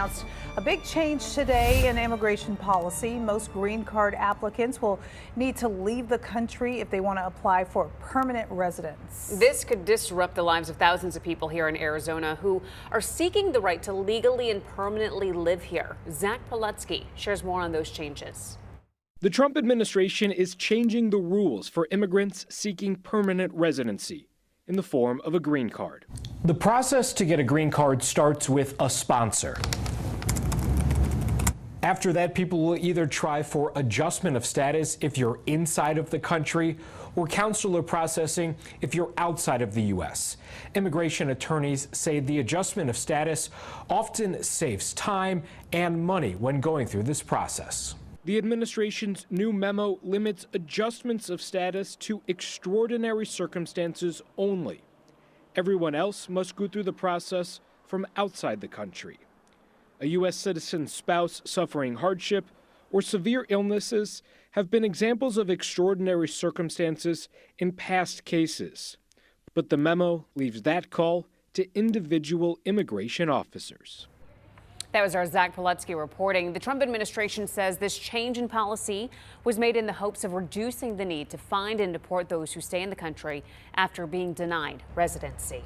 Announced a big change today in immigration policy. Most green card applicants will need to leave the country if they want to apply for permanent residence. This could disrupt the lives of thousands of people here in Arizona who are seeking the right to legally and permanently live here. Zach Prelutsky shares more on those changes. The Trump administration is changing the rules for immigrants seeking permanent residency in the form of a green card. The process to get a green card starts with a sponsor. After that, people will either try for adjustment of status if you're inside of the country or consular processing if you're outside of the U.S. Immigration attorneys say the adjustment of status often saves time and money when going through this process. The administration's new memo limits adjustments of status to extraordinary circumstances only. Everyone else must go through the process from outside the country. A U.S. citizen's spouse suffering hardship or severe illnesses have been examples of extraordinary circumstances in past cases. But the memo leaves that call to individual immigration officers. That was our Zach Prelutsky reporting. The Trump administration says this change in policy was made in the hopes of reducing the need to find and deport those who stay in the country after being denied residency.